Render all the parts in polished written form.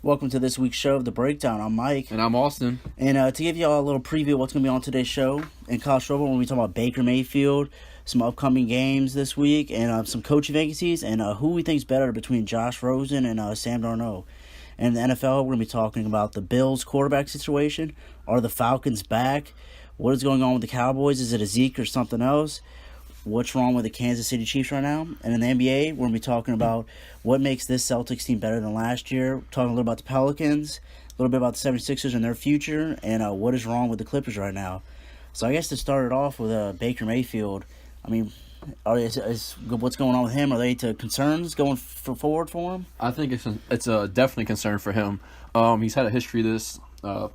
Welcome to this week's show of The Breakdown. I'm Mike. And I'm Austin. And to give y'all a little preview of what's going to be on today's show, in college football, we're going to be talking about Baker Mayfield, some upcoming games this week, and some coaching vacancies, and who we think is better between Josh Rosen and Sam Darnold. And in the NFL, we're going to be talking about the Bills' quarterback situation. Are the Falcons back? What is going on with the Cowboys? Is it a Zeke or something else? What's wrong with the Kansas City Chiefs right now? And in the NBA, we're going to be talking about what makes this Celtics team better than last year, talking a little about the Pelicans, a little bit about the 76ers and their future, and what is wrong with the Clippers right now. So I guess to start it off with Baker Mayfield, I mean, what's going on with him? Are they to concerns going forward for him? I think it's a definitely concern for him. He's had a history this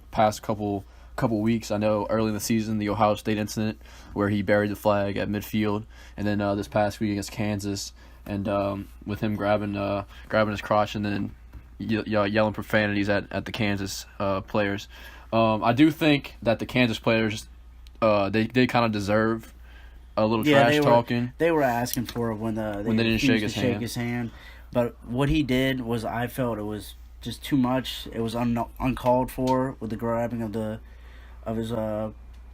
past couple weeks. I know early in the season, the Ohio State incident where he buried the flag at midfield, and then this past week against Kansas, and with him grabbing his crotch and then yelling profanities at the Kansas players. I do think that the Kansas players they kind of deserve a little trash talking. They were asking for it when they didn't shake his hand. But what he did was, I felt it was just too much. It was uncalled for with the grabbing of his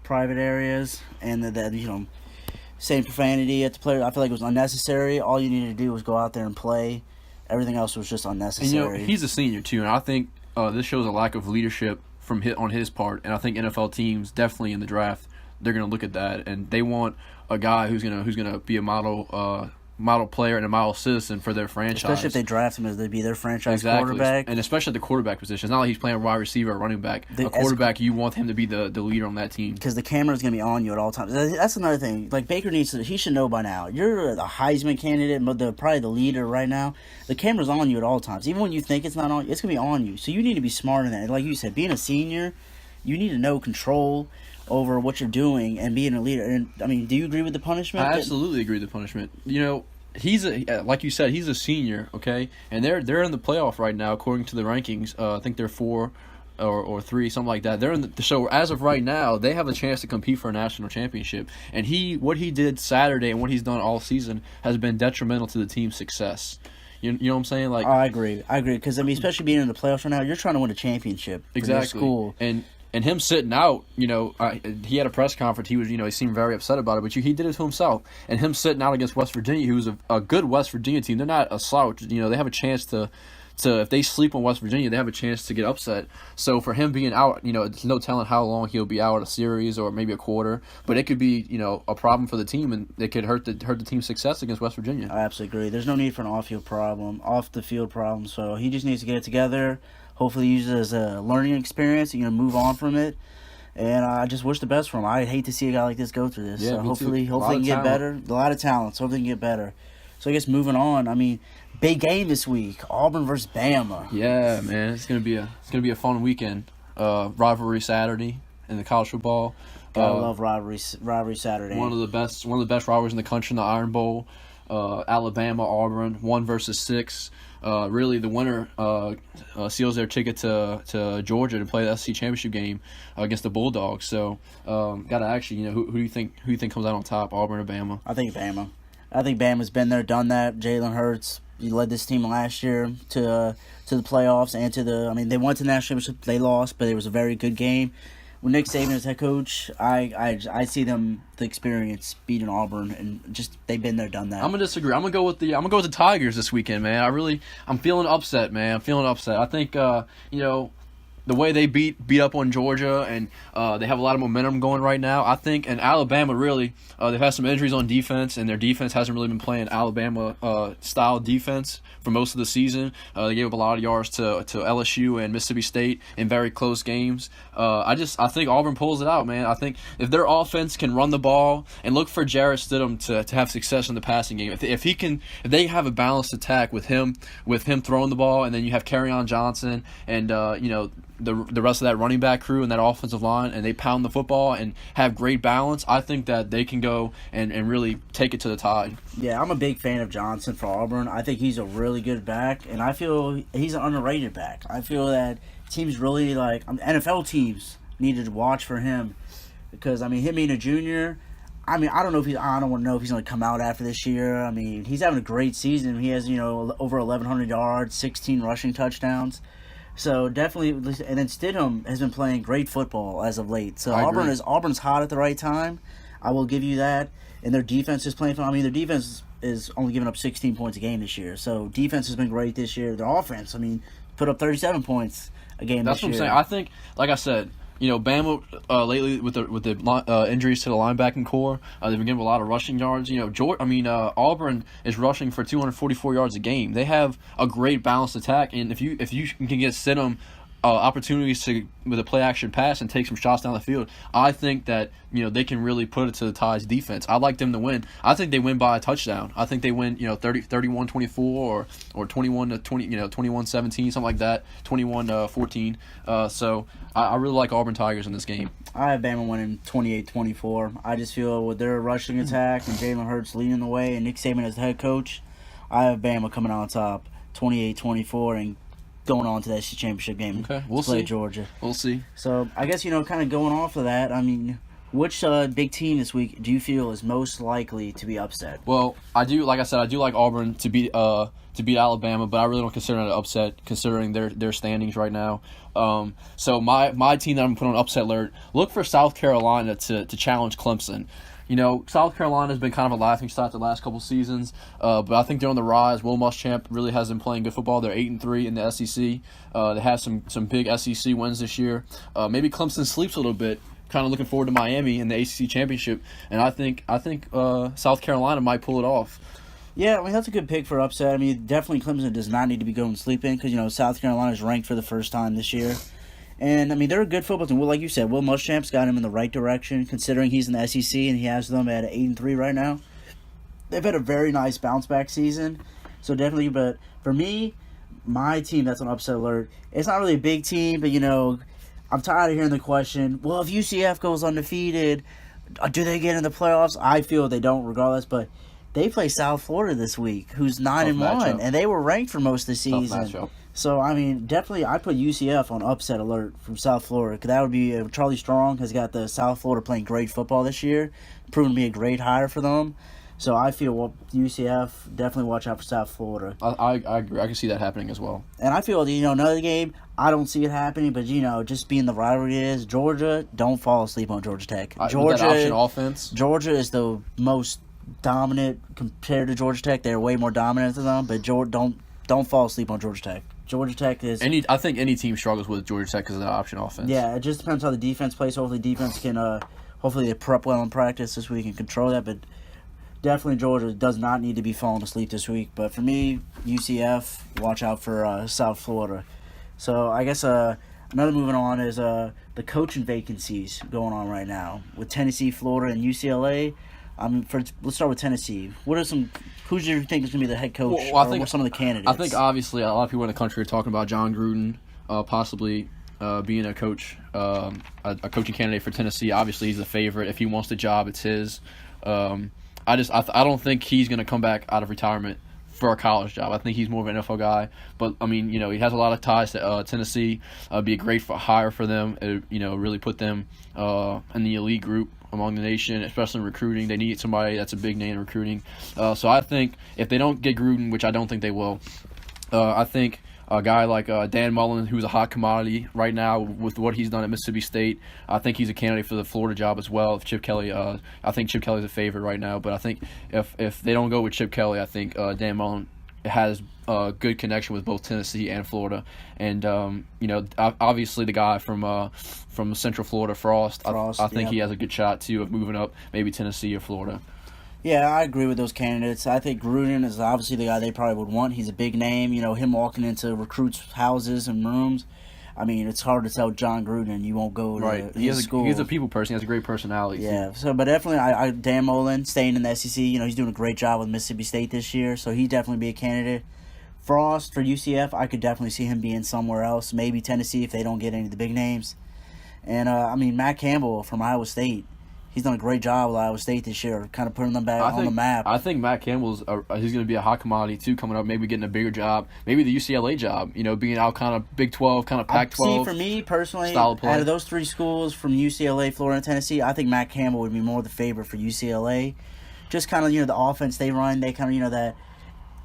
private areas, and that saying profanity at the player. I feel like it was unnecessary. All you needed to do was go out there and play. Everything else was just unnecessary. And he's a senior too, and I think this shows a lack of leadership on his part. And I think NFL teams definitely in the draft, they're going to look at that, and they want a guy who's gonna be a model player and a model citizen for their franchise. Especially if they draft him as they'd be their franchise quarterback. And especially at the quarterback position. It's not like he's playing wide receiver or running back. A quarterback, you want him to be the leader on that team. Because the camera's going to be on you at all times. That's another thing. Like, Baker he should know by now. You're the Heisman candidate, probably the leader right now. The camera's on you at all times. Even when you think it's not on you, it's going to be on you. So you need to be smart in that. Like you said, being a senior, you need to know control over what you're doing and being a leader. And I mean, do you agree with the punishment? I absolutely agree with the punishment. He's like you said, he's a senior, okay, and they're in the playoff right now according to the rankings. I think they're 4 or 3, something like that. They're in so as of right now, they have a chance to compete for a national championship. And what he did Saturday and what he's done all season has been detrimental to the team's success. You know what I'm saying? Like, I agree because I mean, especially being in the playoffs right now, you're trying to win a championship for your school. And him sitting out, he had a press conference. He seemed very upset about it, but he did it to himself. And him sitting out against West Virginia, who was a good West Virginia team. They're not a slouch. They have a chance to if they sleep on West Virginia, they have a chance to get upset. So for him being out, it's no telling how long he'll be out, a series or maybe a quarter. But it could be, a problem for the team, and it could hurt the team's success against West Virginia. I absolutely agree. There's no need for an off the field problem. So he just needs to get it together. Hopefully use it as a learning experience, move on from it. And I just wish the best for him. I hate to see a guy like this go through this. Yeah, so hopefully he can get better. A lot of talent. So hopefully he can get better. So I guess moving on, I mean, big game this week. Auburn versus Bama. Yeah, man. It's gonna be a fun weekend. Rivalry Saturday in the college football. I love rivalry Saturday. One of the best rivalries in the country in the Iron Bowl. Alabama, Auburn, 1 versus 6. Really, the winner seals their ticket to Georgia to play the SEC championship game against the Bulldogs. So, gotta actually, who do you think comes out on top, Auburn or Bama? I think Bama. I think Bama's been there, done that. Jalen Hurts, he led this team last year to the playoffs and they went to the national championship. They lost, but it was a very good game. With Nick Saban as head coach, I see them, the experience, beating Auburn, and just they've been there, done that. I'm gonna disagree. I'm gonna go with the Tigers this weekend, man. I'm feeling upset, man. I think the way they beat up on Georgia, and they have a lot of momentum going right now. I think, and Alabama really, they've had some injuries on defense, and their defense hasn't really been playing Alabama style defense for most of the season. They gave up a lot of yards to LSU and Mississippi State in very close games. I think Auburn pulls it out, man. I think if their offense can run the ball and look for Jarrett Stidham to have success in the passing game, if they have a balanced attack with him throwing the ball, and then you have Kerryon Johnson and the rest of that running back crew and that offensive line, and they pound the football and have great balance, I think that they can go and really take it to the Tide. Yeah, I'm a big fan of Johnson for Auburn. I think he's a really good back, and I feel he's an underrated back. I feel that teams really NFL teams needed to watch for him because, him being a junior, I don't want to know if he's going to come out after this year. He's having a great season. He has, over 1,100 yards, 16 rushing touchdowns. So definitely, and then Stidham has been playing great football as of late. So I agree. Auburn's hot at the right time. I will give you that. And their defense is playing. I mean, their defense is only giving up 16 points a game this year. So defense has been great this year. Their offense, I mean, put up 37 points a game That's this what I'm year. saying. I think, like I said, Bama lately with the injuries to the linebacking core, they've been giving a lot of rushing yards. Auburn is rushing for 244 yards a game. They have a great balanced attack, and if you can get Stidham opportunities with a play action pass and take some shots down the field, I think that they can really put it to the Tide defense. I'd like them to win. I think they win by a touchdown. I think they win 31-24 or 21-20, 21-17, something like that, 21-14. So I really like Auburn Tigers in this game. I have Bama winning 28-24. I just feel with their rushing attack and Jalen Hurts leading the way and Nick Saban as the head coach, I have Bama coming out on top 28-24 and going on to that championship game. Okay, we'll play see. Georgia. We'll see. So I guess kind of going off of that. I mean, which big team this week do you feel is most likely to be upset? Well, I do. Like I said, I do like Auburn to beat Alabama, but I really don't consider it an upset considering their standings right now. So my team that I'm putting on upset alert. Look for South Carolina to challenge Clemson. South Carolina has been kind of a laughingstock the last couple seasons, but I think they're on the rise. Will Muschamp really has been playing good football. They're 8-3 in the SEC. They have some big SEC wins this year. Maybe Clemson sleeps a little bit. Kind of looking forward to Miami in the ACC championship, and I think South Carolina might pull it off. Yeah, I mean that's a good pick for upset. I mean definitely Clemson does not need to be going sleeping because South Carolina is ranked for the first time this year. And, I mean, they're a good football team. Well, like you said, Will Muschamp's got him in the right direction, considering he's in the SEC and he has them at 8-3 right now. They've had a very nice bounce-back season. So, definitely, but for me, my team that's on upset alert, it's not really a big team, but, I'm tired of hearing the question, well, if UCF goes undefeated, do they get in the playoffs? I feel they don't regardless, but they play South Florida this week, who's 9-1, and they were ranked for most of the season. So, I mean, definitely I put UCF on upset alert from South Florida. Because that would be Charlie Strong has got the South Florida playing great football this year, proven to be a great hire for them. So I feel UCF, definitely watch out for South Florida. I agree. I can see that happening as well. And I feel, another game, I don't see it happening, but, just being the rivalry it is, Georgia, don't fall asleep on Georgia Tech. That option offense. Georgia is the most dominant compared to Georgia Tech. They're way more dominant than them, but don't fall asleep on Georgia Tech. Georgia Tech is... I think any team struggles with Georgia Tech because of the option offense. Yeah, it just depends how the defense plays. Hopefully defense can... hopefully they prep well in practice this week and control that. But definitely Georgia does not need to be falling asleep this week. But for me, UCF, watch out for South Florida. So I guess another moving on is the coaching vacancies going on right now with Tennessee, Florida, and UCLA. Let's start with Tennessee. Who do you think is going to be the head coach? Well, I think some of the candidates. I think obviously a lot of people in the country are talking about John Gruden possibly being a coach, a coaching candidate for Tennessee. Obviously, he's the favorite. If he wants the job, it's his. I don't think he's going to come back out of retirement for a college job. I think he's more of an NFL guy. But I mean, he has a lot of ties to Tennessee. Be a great hire for them. Really put them in the elite group among the nation, especially in recruiting. They need somebody that's a big name in recruiting. So I think if they don't get Gruden, which I don't think they will, I think a guy like Dan Mullen, who's a hot commodity right now with what he's done at Mississippi State, I think he's a candidate for the Florida job as well. If Chip Kelly, I think Chip Kelly's a favorite right now, but I think if they don't go with Chip Kelly, I think Dan Mullen has a good connection with both Tennessee and Florida. And obviously the guy from Central Florida, Frost, I think he has a good shot too of moving up, maybe Tennessee or Florida. Yeah, I agree with those candidates. I think Gruden is obviously the guy they probably would want. He's a big name. Him walking into recruits' houses and rooms. I mean, it's hard to tell John Gruden you won't go to his school. He's a people person. He has a great personality. Yeah, but definitely, Dan Mullen staying in the SEC. He's doing a great job with Mississippi State this year, so he'd definitely be a candidate. Frost for UCF, I could definitely see him being somewhere else. Maybe Tennessee if they don't get any of the big names. And Matt Campbell from Iowa State. He's done a great job with Iowa State this year, kind of putting them back on the map. I think Matt Campbell's he's going to be a hot commodity too coming up. Maybe getting a bigger job, maybe the UCLA job. Being out kind of Big 12, kind of Pac-12. See, for me personally, out of those three schools from UCLA, Florida, and Tennessee, I think Matt Campbell would be more the favorite for UCLA. Just kind of the offense they run, they kind of that.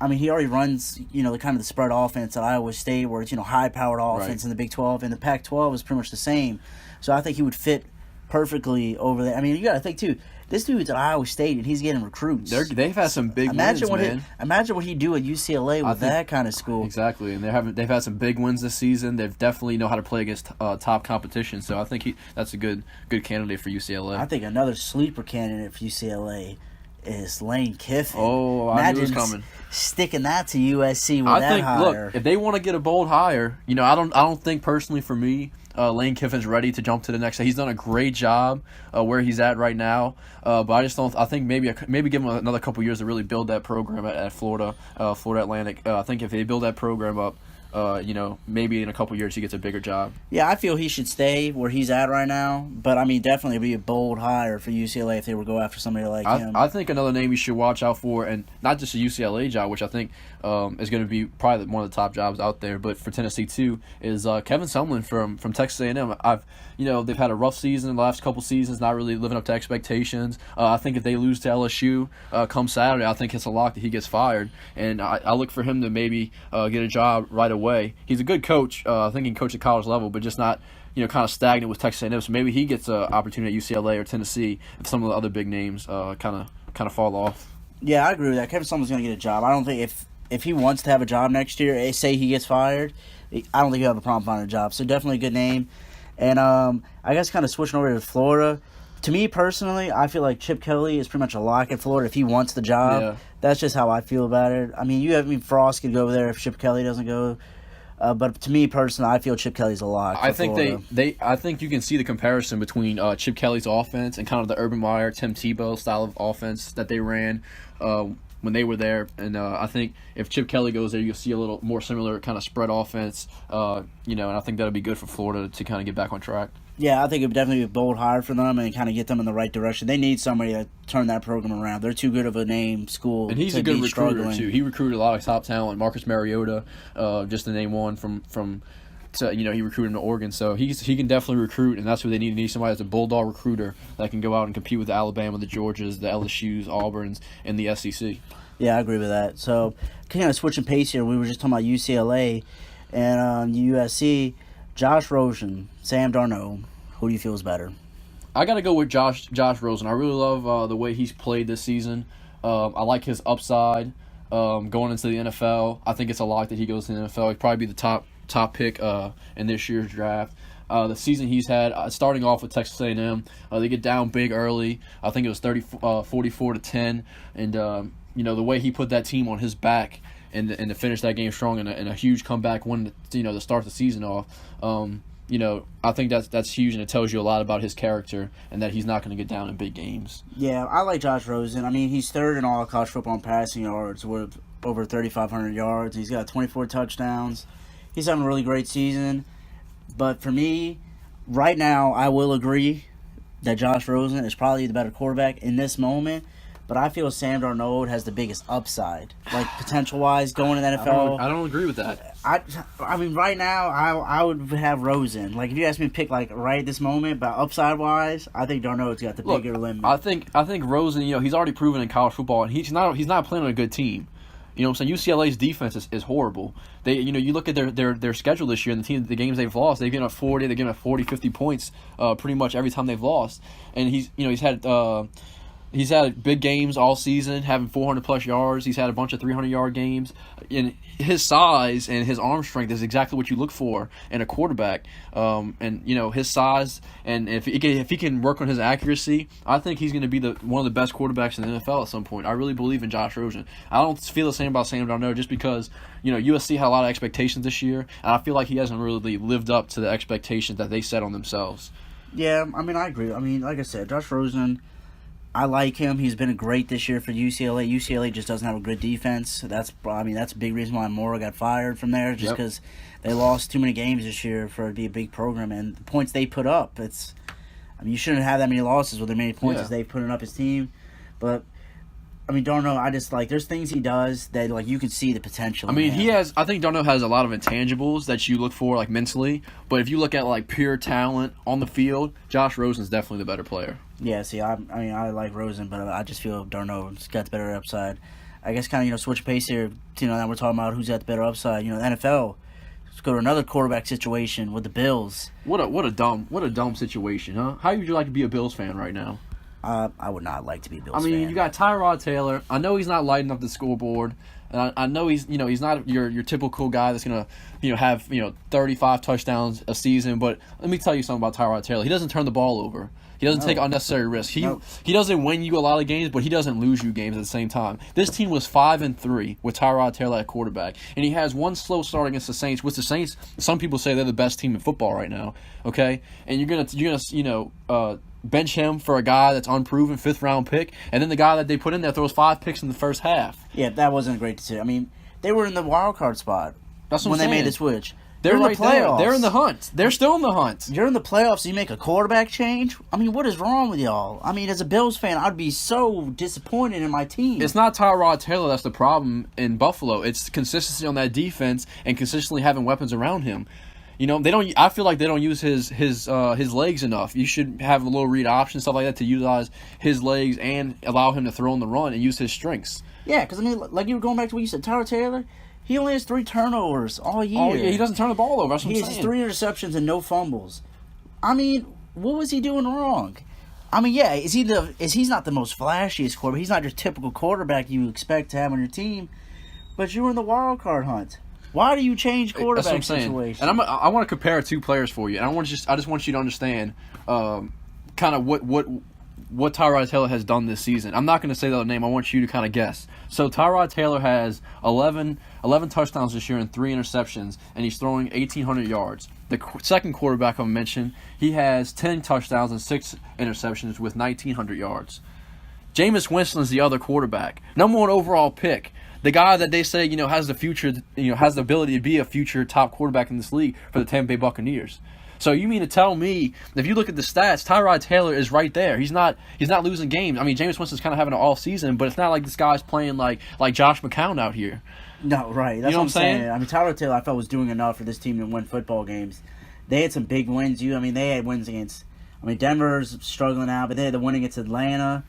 I mean, he already runs, the kind of the spread offense at Iowa State, where it's, high-powered offense in the Big 12, and the Pac-12 is pretty much the same. So I think he would fit perfectly over there. I mean, you got to think, too, this dude's at Iowa State, and he's getting recruits. They've had some big wins, man. Imagine what he'd do at UCLA with that kind of school. Exactly, and they've had some big wins this season. They've definitely know how to play against top competition. So I think that's a good candidate for UCLA. I think another sleeper candidate for UCLA is Lane Kiffin. Oh, I knew it was coming. Sticking that to USC with that hire. Look, if they want to get a bold hire, I don't think personally for me, Lane Kiffin's ready to jump to the next. He's done a great job where he's at right now, but I just don't. I think maybe give him another couple years to really build that program at Florida Atlantic. I think if they build that program up, maybe in a couple years he gets a bigger job. Yeah, I feel he should stay where he's at right now. But, I mean, definitely be a bold hire for UCLA if they were to go after somebody like him. I think another name you should watch out for, and not just a UCLA job, which I think is going to be probably one of the top jobs out there, but for Tennessee too, is Kevin Sumlin from Texas A&M. They've had a rough season in the last couple seasons, not really living up to expectations. I think if they lose to LSU come Saturday, I think it's a lock that he gets fired, and I look for him to maybe get a job right away. He's a good coach. I think he can coach at college level, but just not, kind of stagnant with Texas A&M. So maybe he gets an opportunity at UCLA or Tennessee if some of the other big names kind of fall off. Yeah, I agree with that. Kevin Sumlin's going to get a job. I don't think if he wants to have a job next year, say he gets fired, I don't think he'll have a problem finding a job. So definitely a good name. And I guess kind of switching over to Florida. To me personally, I feel like Chip Kelly is pretty much a lock at Florida if he wants the job. Yeah. That's just how I feel about it. I mean, Frost could go over there if Chip Kelly doesn't go. But to me personally, I feel Chip Kelly's a lock. I think I think you can see the comparison between Chip Kelly's offense and kind of the Urban Meyer, Tim Tebow style of offense that they ran when they were there. And I think if Chip Kelly goes there, you'll see a little more similar kind of spread offense. And I think that'll be good for Florida to kind of get back on track. Yeah, I think it would definitely be a bold hire for them and kind of get them in the right direction. They need somebody to turn that program around. They're too good of a name school. And he's a good recruiter too. He recruited a lot of top talent. Marcus Mariota, just to name one from. So, he recruited him to Oregon, so he can definitely recruit, and that's what they need. They need somebody that's a bulldog recruiter that can go out and compete with the Alabama, the Georgias, the LSUs, Auburns, and the SEC. Yeah, I agree with that. So, kind of switching pace here, we were just talking about UCLA and USC. Josh Rosen, Sam Darnold, who do you feel is better? I got to go with Josh Rosen. I really love the way he's played this season. I like his upside going into the NFL. I think it's a lock that he goes to the NFL. He'd probably be the top pick in this year's draft. The season he's had, starting off with Texas A&M, they get down big early. I think it was 44-10, and the way he put that team on his back and to finish that game strong and a huge comeback win, to start the season off. I think that's huge, and it tells you a lot about his character and that he's not going to get down in big games. Yeah, I like Josh Rosen. I mean, he's third in all college football in passing yards with over 3,500 yards. He's got 24 touchdowns. He's having a really great season. But for me, right now, I will agree that Josh Rosen is probably the better quarterback in this moment. But I feel Sam Darnold has the biggest upside, like potential-wise, going to the NFL. I don't agree with that. I mean, right now, I would have Rosen. Like, if you ask me to pick, like, right at this moment, but upside-wise, I think Darnold's got the bigger limit. I think Rosen, he's already proven in college football, and he's not playing on a good team. You know what I'm saying? UCLA's defense is horrible. They, you look at their schedule this year and the games they've lost, they've given up 40, they've given up 40, 50 points pretty much every time they've lost. And he's had big games all season, having 400-plus yards. He's had a bunch of 300-yard games. And his size and his arm strength is exactly what you look for in a quarterback. His size, and if he can work on his accuracy, I think he's going to be one of the best quarterbacks in the NFL at some point. I really believe in Josh Rosen. I don't feel the same about Sam Darnold just because USC had a lot of expectations this year, and I feel like he hasn't really lived up to the expectations that they set on themselves. Yeah, I mean, I agree. I mean, like I said, Josh Rosen, I like him. He's been great this year for UCLA. UCLA just doesn't have a good defense. That's a big reason why Mora got fired from there, just because they lost too many games this year for it to be a big program. And the points they put up, you shouldn't have that many losses with as many points as they've put up his team. But I mean, Darnold, I just there's things he does that you can see the potential. I mean, I think Darnold has a lot of intangibles that you look for mentally. But if you look at pure talent on the field, Josh Rosen's definitely the better player. Yeah, see, I like Rosen, but I just feel Darnold's got the better upside. I guess kind of switch pace here. Now we're talking about who's got the better upside. The NFL. Let's go to another quarterback situation with the Bills. What a dumb situation, huh? How would you like to be a Bills fan right now? I would not like to be a Bills fan. You got Tyrod Taylor. I know he's not lighting up the scoreboard. And I know he's not your typical guy that's gonna have 35 touchdowns a season. But let me tell you something about Tyrod Taylor. He doesn't turn the ball over. He doesn't take unnecessary risks. He doesn't win you a lot of games, but he doesn't lose you games at the same time. This team was 5-3 with Tyrod Taylor at quarterback, and he has one slow start against the Saints. Which the Saints, some people say they're the best team in football right now. Okay, and you're gonna bench him for a guy that's unproven, 5th round pick, and then the guy that they put in there throws 5 picks in the first half. Yeah, that wasn't a great decision. They were in the wild card spot That's what when I'm they saying. made the switch. They're in right the playoffs. there. They're in the hunt. They're still in the hunt. You're in the playoffs and you make a quarterback change? What is wrong with y'all? As a Bills fan, I'd be so disappointed in my team. It's not Tyrod Taylor that's the problem in Buffalo. It's consistency on that defense and consistently having weapons around him. They don't. I feel like they don't use his legs enough. You should have a little read option, stuff like that, to utilize his legs and allow him to throw on the run and use his strengths. Yeah, because like you were going back to what you said, Tyrod Taylor, he only has 3 turnovers all year. Oh yeah, he doesn't turn the ball over. That's what he I'm has saying. 3 interceptions and no fumbles. What was he doing wrong? Yeah, he's not the most flashiest quarterback. He's not your typical quarterback you expect to have on your team. But you were in the wild card hunt. Why do you change quarterback situation? And I want to compare 2 players for you, and I just want you to understand kind of what Tyrod Taylor has done this season. I'm not going to say the other name. I want you to kind of guess. So Tyrod Taylor has 11 touchdowns this year and 3 interceptions, and he's throwing 1,800 yards. The second quarterback I mentioned, he has 10 touchdowns and 6 interceptions with 1,900 yards. Jameis Winston is the other quarterback, number 1 overall pick. The guy that they say has the future, has the ability to be a future top quarterback in this league for the Tampa Bay Buccaneers. So you mean to tell me, if you look at the stats, Tyrod Taylor is right there. He's not losing games. Jameis Winston's kind of having an off season, but it's not like this guy's playing like Josh McCown out here. No, right. That's what I'm saying. Tyrod Taylor, I felt, was doing enough for this team to win football games. They had some big wins. They had wins against. Denver's struggling out, but they had the win against Atlanta.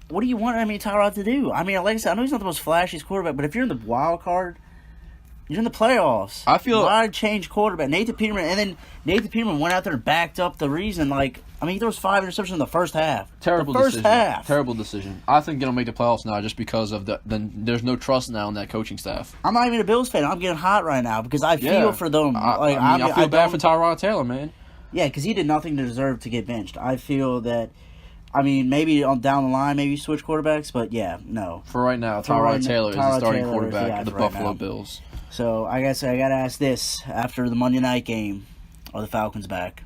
What do you want Tyrod to do? Like I said, I know he's not the most flashiest quarterback, but if you're in the wild card, you're in the playoffs. I feel why change quarterback? Nathan Peterman went out there and backed up the reason. He throws 5 interceptions in the first half. Terrible decision. I think they'll make the playoffs now just because of there's no trust now in that coaching staff. I'm not even a Bills fan. I'm getting hot right now because I feel for them. I feel bad for Tyrod Taylor, man. Yeah, because he did nothing to deserve to get benched. I feel that. Maybe down the line, maybe switch quarterbacks, but yeah, no. For right now, Tyrod Taylor is the starting quarterback of the Buffalo Bills. So I guess I got to ask this: after the Monday night game, are the Falcons back?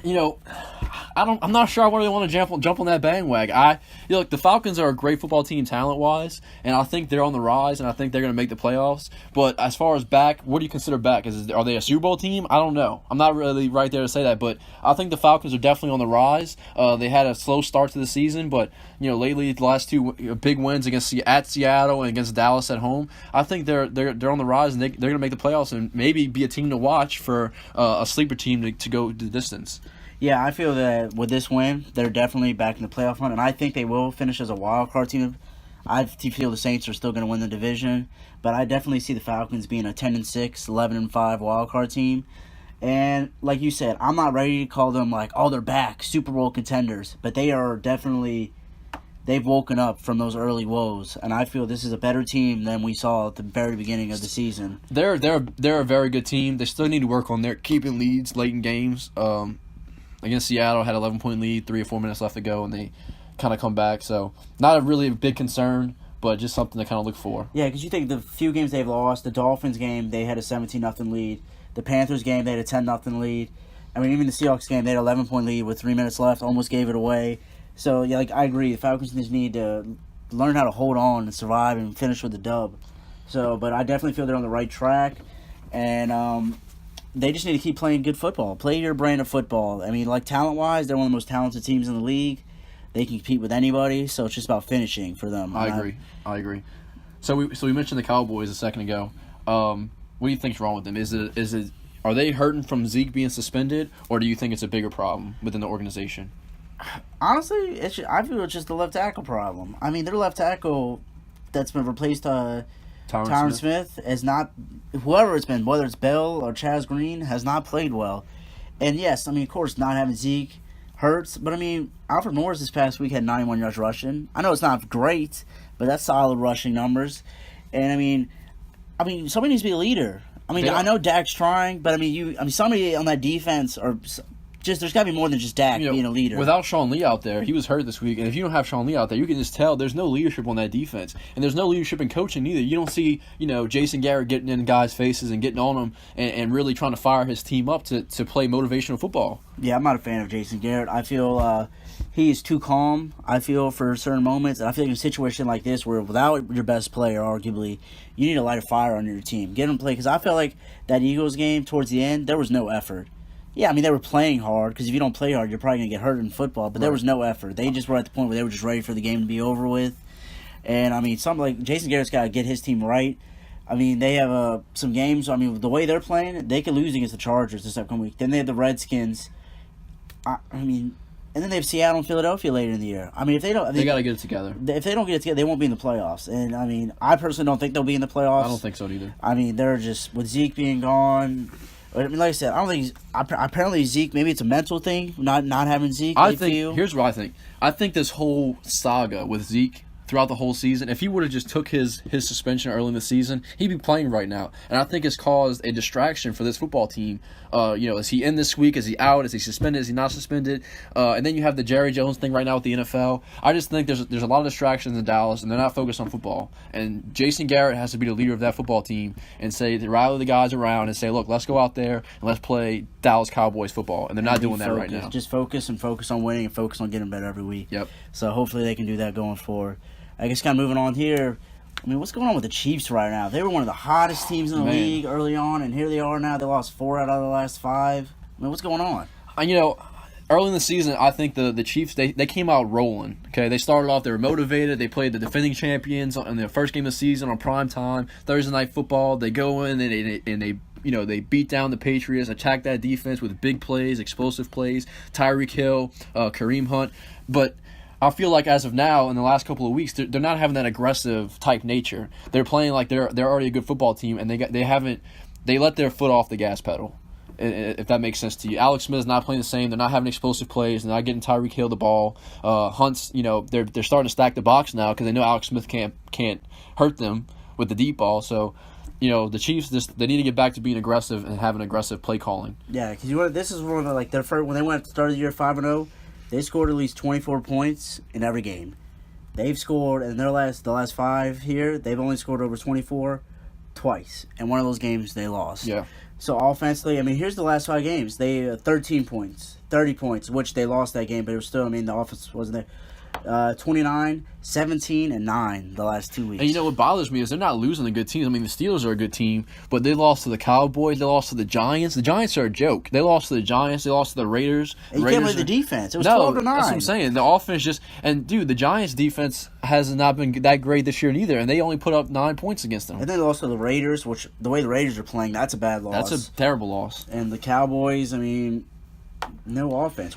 I'm not sure I really want to jump on that bandwagon. Look, the Falcons are a great football team talent-wise, and I think they're on the rise, and I think they're going to make the playoffs. But as far as back, what do you consider back? Are they a Super Bowl team? I don't know. I'm not really right there to say that, but I think the Falcons are definitely on the rise. They had a slow start to the season, but lately the last 2 big wins at Seattle and against Dallas at home, I think they're on the rise, and they're going to make the playoffs and maybe be a team to watch for a sleeper team to go the distance. Yeah, I feel that with this win, they're definitely back in the playoff hunt, and I think they will finish as a wild card team. I feel the Saints are still going to win the division, but I definitely see the Falcons being a 10-6, 11-5 wild card team. And like you said, I'm not ready to call them they're back, Super Bowl contenders, but they are definitely. They've woken up from those early woes, and I feel this is a better team than we saw at the very beginning of the season. They're a very good team. They still need to work on their keeping leads late in games. Against Seattle, had 11-point lead, 3 or 4 minutes left to go, and they kind of come back. So not a really big concern, but just something to kind of look for. Yeah, because you think the few games they've lost, the Dolphins game, they had a 17-0 lead. The Panthers game, they had a 10-0 lead. Even the Seahawks game, they had an 11-point lead with 3 minutes left, almost gave it away. So, yeah, I agree. The Falcons just need to learn how to hold on and survive and finish with a dub. So, but I definitely feel they're on the right track. And they just need to keep playing good football. Play your brand of football. Talent-wise, they're one of the most talented teams in the league. They can compete with anybody, so it's just about finishing for them. I agree. So we mentioned the Cowboys a second ago. What do you think's wrong with them? Are they hurting from Zeke being suspended, or do you think it's a bigger problem within the organization? Honestly, I feel it's just the left tackle problem. I mean, their left tackle that's been replaced, Tyron Smith has not, whoever it's been, whether it's Bell or Chaz Green, has not played well. And yes, I mean, of course, not having Zeke hurts, but I mean, Alfred Morris this past week had 91 yards rushing. I know it's not great, but that's solid rushing numbers. And I mean, somebody needs to be a leader. I mean, I know Dak's trying, but I mean, somebody on that defense or just there's got to be more than just Dak being a leader. Without Sean Lee out there, he was hurt this week, and if you don't have Sean Lee out there, you can just tell there's no leadership on that defense, and there's no leadership in coaching either. You don't see Jason Garrett getting in guys' faces and getting on them and really trying to fire his team up to play motivational football. Yeah, I'm not a fan of Jason Garrett. I feel he is too calm, I feel, for certain moments. And I feel like in a situation like this where without your best player, arguably, you need to light a fire on your team. Get him to play. Because I felt like that Eagles game towards the end, there was no effort. Yeah, I mean, they were playing hard because if you don't play hard, you're probably going to get hurt in football. But there was no effort. They just were at the point where they were just ready for the game to be over with. And, I mean, something like Jason Garrett's got to get his team right. I mean, they have some games. I mean, the way they're playing, they could lose against the Chargers this upcoming week. Then they have the Redskins. I mean, and then they have Seattle and Philadelphia later in the year. I mean, if they don't, they got to get it together. If they don't get it together, they won't be in the playoffs. And I mean, I personally don't think they'll be in the playoffs. I don't think so either. I mean, they're just with Zeke being gone. I mean, like I said, I don't think apparently Zeke. Maybe it's a mental thing, not having Zeke. Here's what I think. I think this whole saga with Zeke throughout the whole season, if he would have just took his suspension early in the season, he'd be playing right now. And I think it's caused a distraction for this football team. Is he in this week? Is he out? Is he suspended? Is he not suspended? And then you have the Jerry Jones thing right now with the NFL. I just think there's a lot of distractions in Dallas, and they're not focused on football. And Jason Garrett has to be the leader of that football team and rally the guys around and say, look, let's go out there and let's play Dallas Cowboys football. And they're not doing that right now. Just focus on winning and focus on getting better every week. Yep. So hopefully they can do that going forward. I guess kind of moving on here. I mean, what's going on with the Chiefs right now? They were one of the hottest teams in the league early on, and here they are now. They lost 4 out of the last 5. I mean, what's going on? Early in the season, I think the Chiefs, they came out rolling. Okay, they started off, they were motivated. They played the defending champions in their first game of the season on prime time, Thursday Night Football. They go in and they beat down the Patriots, attack that defense with big plays, explosive plays, Tyreek Hill, Kareem Hunt. But I feel like as of now, in the last couple of weeks, they're not having that aggressive type nature. They're playing like they're already a good football team, and they let their foot off the gas pedal. If that makes sense to you, Alex Smith is not playing the same. They're not having explosive plays. They're not getting Tyreek Hill the ball. Hunt's, they're starting to stack the box now because they know Alex Smith can't hurt them with the deep ball. So, the Chiefs they need to get back to being aggressive and having aggressive play calling. Yeah, because this is one of their first when they went to start of the year 5-0. They scored at least 24 points in every game. They've scored in the last 5 here. They've only scored over 24 twice, and one of those games they lost. Yeah. So offensively, I mean, here's the last 5 games. They 13 points, 30 points, which they lost that game, but it was still. I mean, the offense wasn't there. 29, 17, and 9 the last 2 weeks. And what bothers me is they're not losing to good teams. I mean, the Steelers are a good team, but they lost to the Cowboys. They lost to the Giants. The Giants are a joke. They lost to the Giants. They lost to the Raiders. And you can't believe the defense. It was 12-9. That's what I'm saying. The offense the Giants' defense has not been that great this year neither, and they only put up 9 points against them. And then also the Raiders, which the way the Raiders are playing, that's a bad loss. That's a terrible loss. And the Cowboys, I mean, no offense.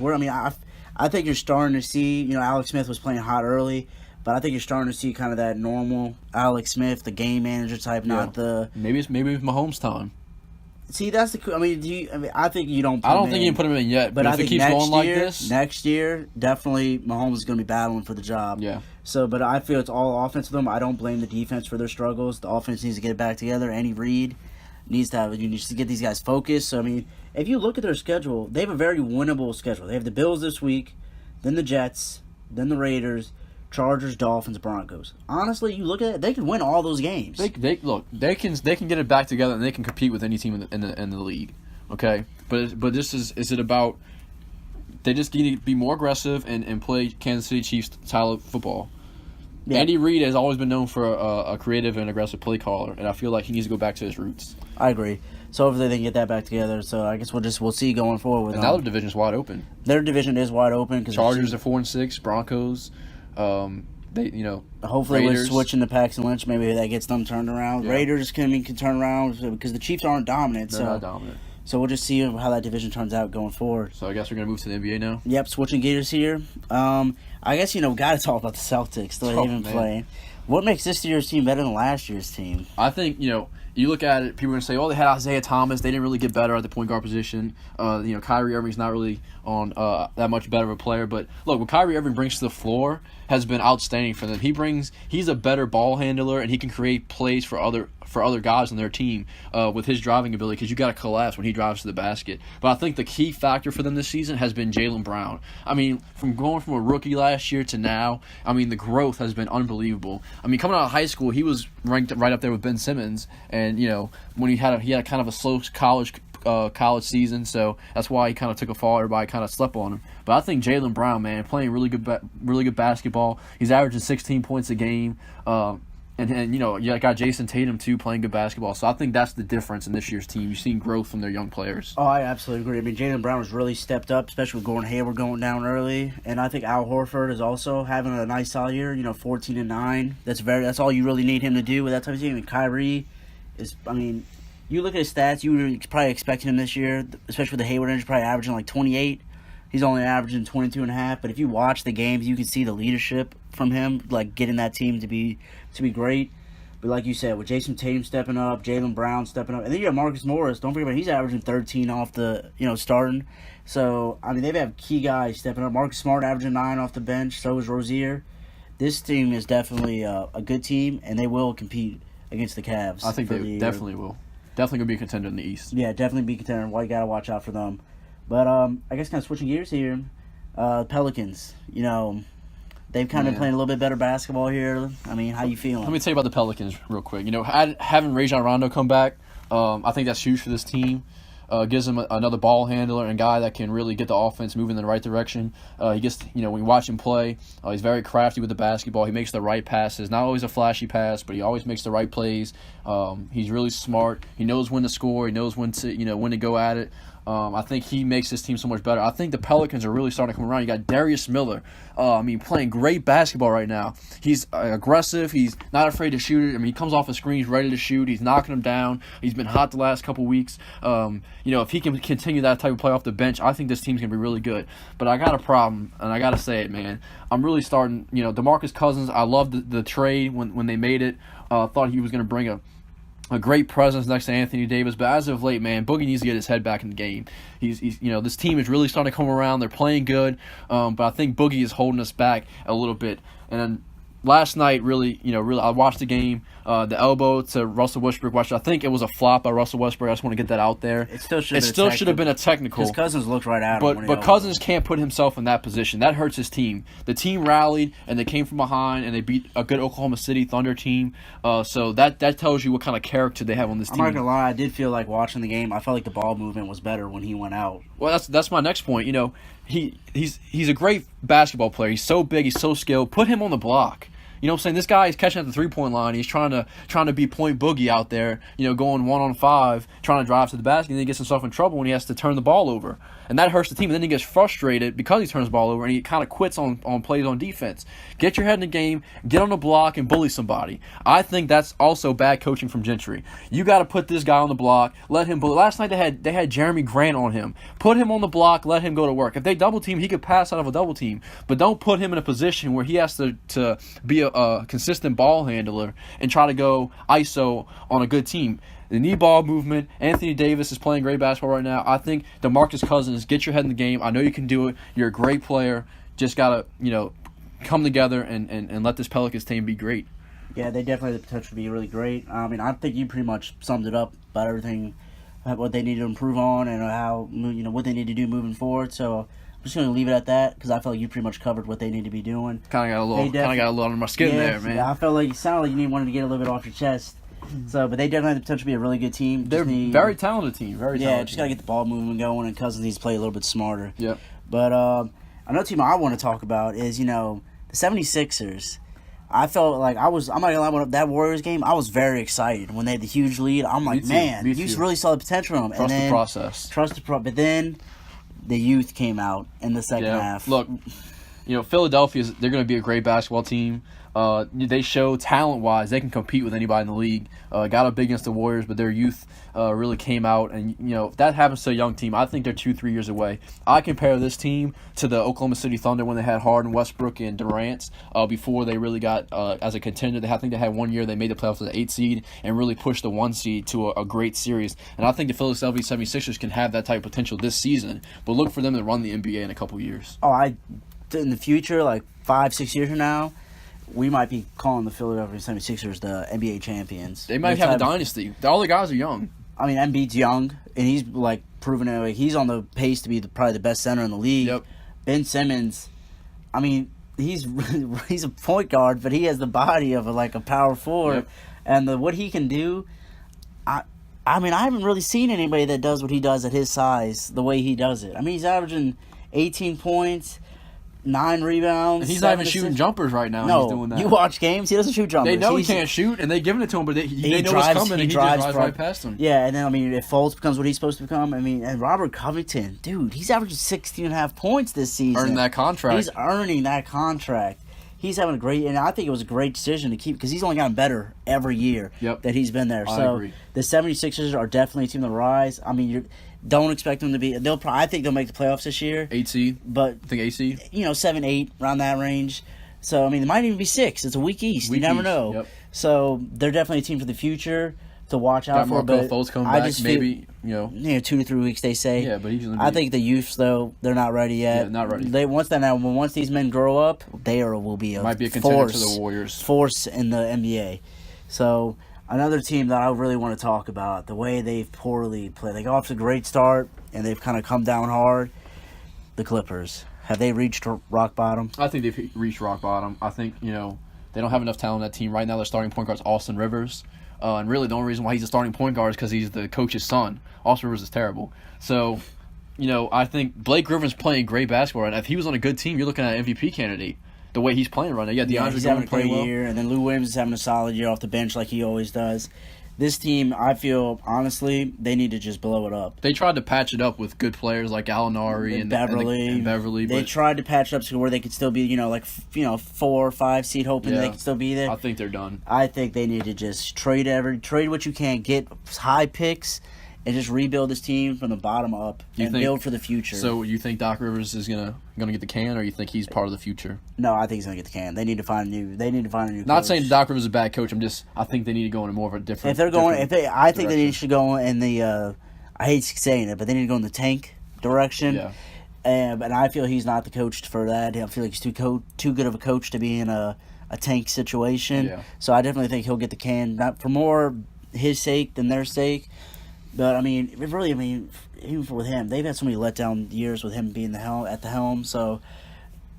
I think you're starting to see, Alex Smith was playing hot early, but I think you're starting to see kind of that normal Alex Smith, the game manager type, not the... Maybe it's Mahomes' time. See, that's the... I think you don't put I don't think you can put him in yet, but if it keeps going like this... Next year, definitely Mahomes is going to be battling for the job. Yeah. So, but I feel it's all offense with them. I don't blame the defense for their struggles. The offense needs to get it back together. Andy Reid needs to get these guys focused. So, I mean, if you look at their schedule, they have a very winnable schedule. They have the Bills this week, then the Jets, then the Raiders, Chargers, Dolphins, Broncos. Honestly, you look at it, they can win all those games. They can get it back together and they can compete with any team in the league. Okay, but is it about they just need to be more aggressive and play Kansas City Chiefs style of football. Yeah. Andy Reid has always been known for a creative and aggressive play caller, and I feel like he needs to go back to his roots. I agree. So hopefully they can get that back together. So I guess we'll see going forward. And now their division's wide open. Their division is wide open. Chargers are 4-6, Broncos. Hopefully Raiders. With switching to Paxton Lynch, maybe that gets them turned around. Yeah. Raiders can turn around because the Chiefs aren't dominant. They're not dominant. So we'll just see how that division turns out going forward. So I guess we're gonna move to the NBA now. Yep, switching gears here. I guess got to talk about the Celtics. The way they've been playing. What makes this year's team better than last year's team? I think you look at it, people are going to say, oh, they had Isaiah Thomas. They didn't really get better at the point guard position. Kyrie Irving's not really on that much better of a player. But, look, what Kyrie Irving brings to the floor has been outstanding for them. He's a better ball handler, and he can create plays for other guys on their team with his driving ability, because you got to collapse when he drives to the basket. But I think the key factor for them this season has been Jaylen Brown. I mean, from going from a rookie last year to now, I mean, the growth has been unbelievable. I mean, coming out of high school, he was ranked right up there with Ben Simmons, and when he had kind of a slow college season, so that's why he kind of took a fall. Everybody kind of slept on him. But I think Jaylen Brown, man, playing really good basketball. He's averaging 16 points a game. And you got Jason Tatum too, playing good basketball. So I think that's the difference in this year's team. You've seen growth from their young players. Oh, I absolutely agree. I mean, Jaylen Brown has really stepped up, especially with Gordon Hayward going down early, and I think Al Horford is also having a nice solid year. 14-9. That's all you really need him to do with that type of team. And Kyrie is, I mean, you look at his stats, you would probably expect him this year, especially with the Hayward injury, probably averaging like 28. He's only averaging 22.5. But if you watch the games, you can see the leadership from him, like getting that team to be great. But like you said, with Jason Tatum stepping up, Jaylen Brown stepping up, and then you have Marcus Morris. Don't forget about he's averaging 13 off the starting. So I mean they've had key guys stepping up. Marcus Smart averaging 9 off the bench. So is Rozier. This team is definitely a good team, and they will compete against the Cavs. I think they definitely will. Definitely gonna be a contender in the East. Yeah, definitely be a contender. Why you gotta watch out for them. But I guess kind of switching gears here, Pelicans. They've kind of been playing a little bit better basketball here. I mean, how you feeling? Let me tell you about the Pelicans real quick. Having Rajon Rondo come back, I think that's huge for this team. Gives them another ball handler and guy that can really get the offense moving in the right direction. He gets, when you watch him play, he's very crafty with the basketball. He makes the right passes. Not always a flashy pass, but he always makes the right plays. He's really smart. He knows when to score. He knows when to go at it. I think he makes this team so much better. I think the Pelicans are really starting to come around. You got Darius Miller, playing great basketball right now. He's aggressive. He's not afraid to shoot it. I mean, he comes off a screen, he's ready to shoot. He's knocking them down. He's been hot the last couple weeks. If he can continue that type of play off the bench, I think this team's going to be really good. But I got a problem, and I got to say it, man. I'm really starting, DeMarcus Cousins, I love the trade when they made it. Thought he was going to bring a great presence next to Anthony Davis, but as of late, man, Boogie needs to get his head back in the game. He's this team is really starting to come around. They're playing good, but I think Boogie is holding us back a little bit. And then last night, really, I watched the game. The elbow to Russell Westbrook, which I think it was a flop by Russell Westbrook. I just want to get that out there. It still should have been a technical. Because Cousins looked right at him. But Cousins can't put himself in that position. That hurts his team. The team rallied, and they came from behind, and they beat a good Oklahoma City Thunder team. So that tells you what kind of character they have on this team. I'm not going to lie. I did feel like watching the game, I felt like the ball movement was better when he went out. Well, that's my next point. He's a great basketball player. He's so big. He's so skilled. Put him on the block. You know what I'm saying? This guy is catching at the three-point line. He's trying to be point Boogie out there, going 1-on-5, trying to drive to the basket, and then he gets himself in trouble when he has to turn the ball over. And that hurts the team. And then he gets frustrated because he turns the ball over, and he kind of quits on plays on defense. Get your head in the game, get on the block, and bully somebody. I think that's also bad coaching from Gentry. You got to put this guy on the block, let him bully. Last night they had Jeremy Grant on him. Put him on the block, let him go to work. If they double team, he could pass out of a double team. But don't put him in a position where he has to be a consistent ball handler and try to go ISO on a good team. The knee ball movement, Anthony Davis is playing great basketball right now. I think DeMarcus Cousins, get your head in the game. I know you can do it. You're a great player. Just got to, come together and let this Pelicans team be great. Yeah, they definitely have the potential to be really great. I mean, I think you pretty much summed it up about everything, what they need to improve on and how, what they need to do moving forward. So I'm just going to leave it at that because I felt like you pretty much covered what they need to be doing. Kind of got a little under my skin there, man. Yeah, I felt like you sounded like you wanted to get a little bit off your chest. So, but they definitely have the potential to be a really good team. They're very talented team. Just got to get the ball movement going, and Cousins needs to play a little bit smarter. Yep. But another team I want to talk about is, the 76ers. I felt like I'm not going to lie, when that Warriors game, I was very excited when they had the huge lead. I'm like, man, you really saw the potential in them. Trust the process. But then the youth came out in the second half. Look, Philadelphia, they're going to be a great basketball team. They show talent-wise they can compete with anybody in the league. Got up big against the Warriors, but their youth really came out. And, if that happens to a young team, I think they're 2-3 years away. I compare this team to the Oklahoma City Thunder when they had Harden, Westbrook, and Durant before they really got as a contender. I think they had 1 year they made the playoffs with the 8 seed and really pushed the 1 seed to a great series. And I think the Philadelphia 76ers can have that type of potential this season. But look for them to run the NBA in a couple years. In the future, like 5-6 years from now, we might be calling the Philadelphia 76ers the NBA champions. They might have a dynasty. All the guys are young. I mean, Embiid's young, and he's proven it. He's on the pace to be probably the best center in the league. Yep. Ben Simmons, I mean, he's a point guard, but he has the body of a power forward, Yep. and what he can do. I mean, I haven't really seen anybody that does what he does at his size the way he does it. I mean, he's averaging 18 points. 9 rebounds. And he's not even shooting jumpers right now. No, he's doing that. You watch games, he doesn't shoot jumpers. They know he can't shoot, and they're giving it to him, but they know what's coming, and he just drives right past them. Yeah, and then, if Fultz becomes what he's supposed to become, and Robert Covington, dude, he's averaging 16.5 points this season. Earning that contract. He's earning that contract. He's having a great, and I think it was a great decision to keep, because he's only gotten better every year that he's been there. I So agree. the 76ers are definitely a team to rise. I mean, don't expect them to be. I think they'll make the playoffs this year. 8 seed. But I think 8 seed. 7-8 around that range. So it might even be 6. It's a weak East. You never know. Yep. So they're definitely a team for the future to watch out for. Markelle Fultz coming back, maybe 2 to 3 weeks they say. Yeah, but he's. I think the youths though they're not ready yet. Yeah, not ready. Once these men grow up, they will be might be a contender to the Warriors. Force in the NBA. So. Another team that I really want to talk about, the way they've poorly played. They got off to a great start, and they've kind of come down hard. The Clippers. Have they reached rock bottom? I think they've reached rock bottom. I think, they don't have enough talent on that team. Right now, their starting point guard is Austin Rivers. And really, the only reason why he's a starting point guard is because he's the coach's son. Austin Rivers is terrible. So, I think Blake Griffin's playing great basketball. And if he was on a good team, you're looking at an MVP candidate. The way he's playing right now. Yeah, he's having a great year, and then Lou Williams is having a solid year off the bench like he always does. This team, I feel, honestly, they need to just blow it up. They tried to patch it up with good players like Gallinari and Beverly. They tried to patch it up to where they could still be, 4 or 5 seed, hoping they could still be there. I think they're done. I think they need to just trade what you can, get high picks, and just rebuild this team from the bottom up build for the future. So you think Doc Rivers is gonna get the can, or you think he's part of the future? No, I think he's gonna get the can. They need to find a new. Not coach. Saying Doc Rivers is a bad coach. I think they need to go in more of a different. I think they should go in the. I hate saying it, but they need to go in the tank direction. Yeah. And I feel he's not the coach for that. I feel like he's too good of a coach to be in a tank situation. Yeah. So I definitely think he'll get the can, not for more his sake than their sake. But even with him, they've had so many letdown years with him being at the helm. So,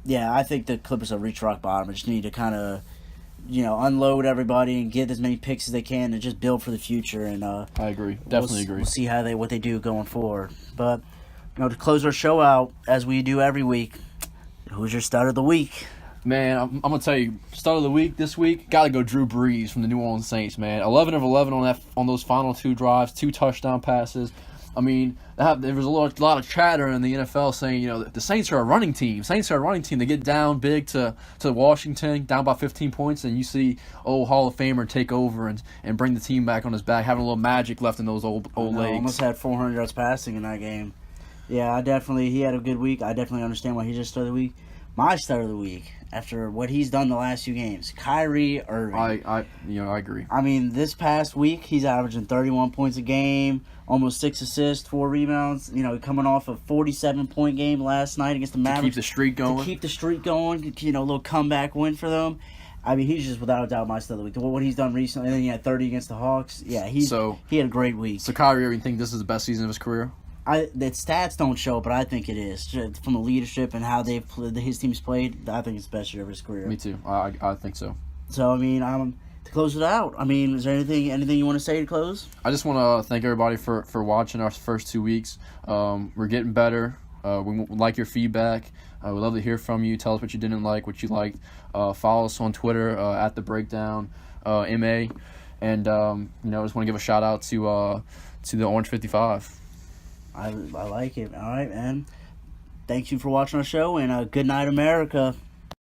yeah, I think the Clippers have reached rock bottom. They just need to kind of, unload everybody and get as many picks as they can and just build for the future. And I agree, definitely agree. We'll see what they do going forward. But to close our show out as we do every week, who's your stud of the week? Man, I'm gonna tell you, start of the week this week, gotta go Drew Brees from the New Orleans Saints. Man, 11 of 11 on those final 2 drives, 2 touchdown passes. I mean, there was a lot of chatter in the NFL saying, the Saints are a running team. They get down big to Washington, down by 15 points, and you see Hall of Famer take over and bring the team back on his back, having a little magic left in those old legs. Almost had 400 yards passing in that game. Yeah, he had a good week. I definitely understand why he's just started the week. My start of the week, after what he's done the last few games, Kyrie Irving. I agree. I mean, this past week, he's averaging 31 points a game, almost 6 assists, 4 rebounds. Coming off a 47-point game last night against the Mavericks. To keep the streak going. A little comeback win for them. I mean, he's just without a doubt my start of the week. What he's done recently, and then he had 30 against the Hawks. Yeah, he had a great week. So Kyrie Irving, think this is the best season of his career? The stats don't show, but I think it is. From the leadership and how his team's played, I think it's the best year of his career. Me too. I think so. So, to close it out, is there anything you want to say to close? I just want to thank everybody for watching our first 2 weeks. We're getting better. We like your feedback. We'd love to hear from you. Tell us what you didn't like, what you liked. Follow us on Twitter at The Breakdown MA. And, I just want to give a shout out to the Orange 55. I like it. All right, man. Thank you for watching our show, and good night, America.